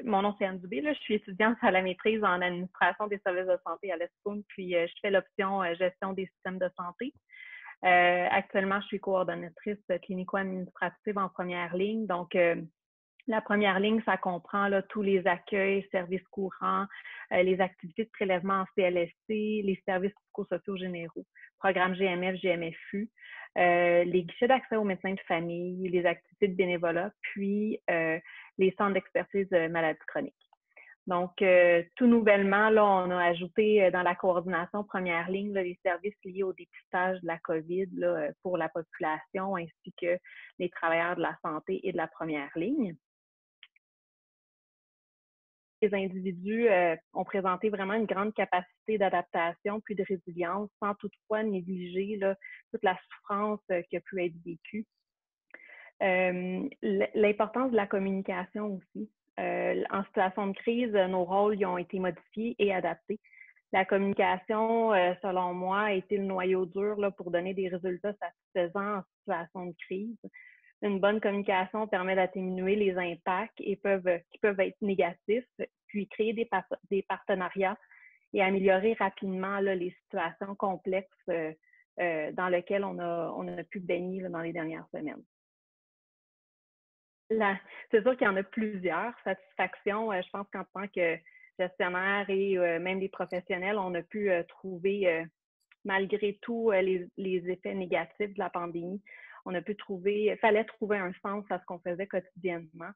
mon nom c'est Anne Dubé, là, je suis étudiante à la maîtrise en administration des services de santé à l'ESCOM, puis je fais l'option gestion des systèmes de santé. Actuellement, je suis coordonnatrice clinico-administrative en première ligne. Donc, la première ligne, ça comprend là, tous les accueils, services courants, les activités de prélèvement en CLSC, les services psychosociaux généraux, programme GMF, GMFU, les guichets d'accès aux médecins de famille, les activités de bénévolat, puis les centres d'expertise maladies chroniques. Donc, tout nouvellement, là, on a ajouté dans la coordination première ligne là, les services liés au dépistage de la COVID là, pour la population ainsi que les travailleurs de la santé et de la première ligne. Les individus ont présenté vraiment une grande capacité d'adaptation puis de résilience sans toutefois négliger là, toute la souffrance qui a pu être vécue. L'importance de la communication aussi. En situation de crise, nos rôles y ont été modifiés et adaptés. La communication, selon moi, a été le noyau dur là, pour donner des résultats satisfaisants en situation de crise. Une bonne communication permet d'atténuer les impacts qui peuvent être négatifs, puis créer des partenariats et améliorer rapidement là, les situations complexes dans lesquelles on a pu baigner là, dans les dernières semaines. C'est sûr qu'il y en a plusieurs satisfactions. Je pense qu'en tant que gestionnaire et même les professionnels, on a pu trouver, malgré tout les effets négatifs de la pandémie, fallait trouver un sens à ce qu'on faisait quotidiennement.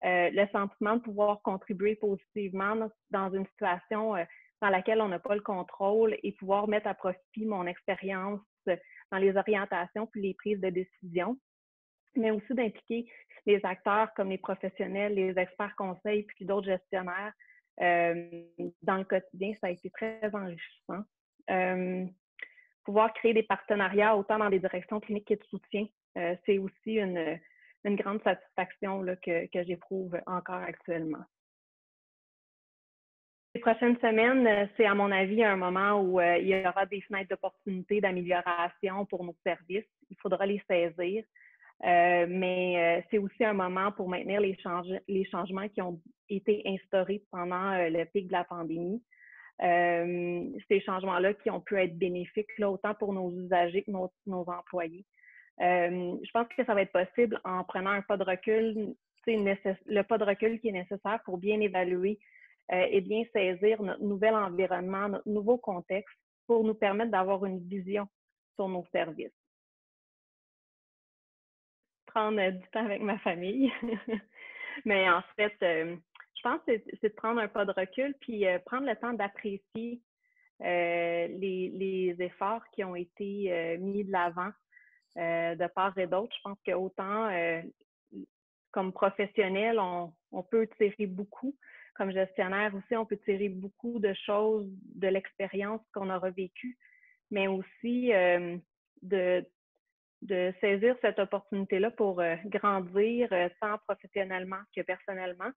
Le sentiment de pouvoir contribuer positivement dans une situation dans laquelle on n'a pas le contrôle et pouvoir mettre à profit mon expérience dans les orientations puis les prises de décision, mais aussi d'impliquer les acteurs comme les professionnels, les experts conseils, puis d'autres gestionnaires dans le quotidien, ça a été très enrichissant. Pouvoir créer des partenariats autant dans des directions cliniques que de soutien, c'est aussi une grande satisfaction là, que j'éprouve encore actuellement. Les prochaines semaines, c'est à mon avis un moment où il y aura des fenêtres d'opportunité d'amélioration pour nos services. Il faudra les saisir. Mais c'est aussi un moment pour maintenir les changements qui ont été instaurés pendant le pic de la pandémie. Ces changements-là qui ont pu être bénéfiques là, autant pour nos usagers que nos employés. Je pense que ça va être possible en prenant un pas de recul, le pas de recul qui est nécessaire pour bien évaluer et bien saisir notre nouvel environnement, notre nouveau contexte pour nous permettre d'avoir une vision sur nos services. Prendre du temps avec ma famille. Mais en fait, je pense que c'est de prendre un pas de recul puis prendre le temps d'apprécier les efforts qui ont été mis de l'avant de part et d'autre. Je pense qu'autant comme professionnel, on peut tirer beaucoup. Comme gestionnaire aussi, on peut tirer beaucoup de choses de l'expérience qu'on aura vécue, mais aussi de saisir cette opportunité-là pour grandir tant professionnellement que personnellement.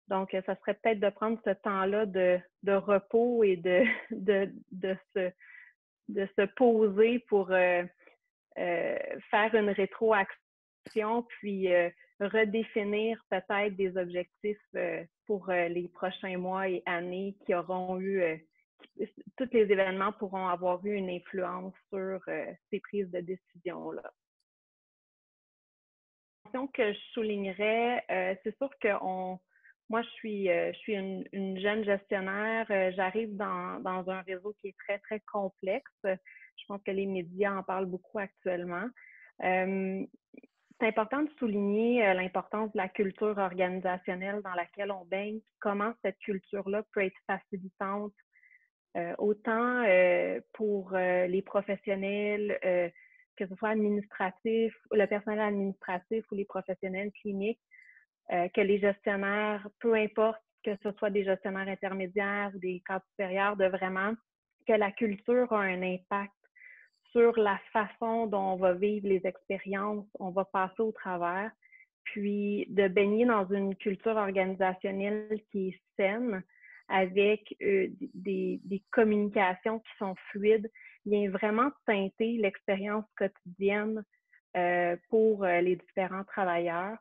Donc, ça serait peut-être de prendre ce temps-là de repos et de se poser pour faire une rétroaction, puis redéfinir peut-être des objectifs pour les prochains mois et années qui auront eu tous les événements pourront avoir eu une influence sur ces prises de décision-là. Que je soulignerais, c'est sûr que moi, je suis une jeune gestionnaire. J'arrive dans un réseau qui est très, très complexe. Je pense que les médias en parlent beaucoup actuellement. C'est important de souligner l'importance de la culture organisationnelle dans laquelle on baigne, comment cette culture-là peut être facilitante autant pour les professionnels, que ce soit administratif, le personnel administratif ou les professionnels cliniques, que les gestionnaires, peu importe que ce soit des gestionnaires intermédiaires ou des cadres supérieurs, de vraiment que la culture a un impact sur la façon dont on va vivre les expériences, on va passer au travers, puis de baigner dans une culture organisationnelle qui est saine, avec des communications qui sont fluides, vient vraiment teinter l'expérience quotidienne pour les différents travailleurs.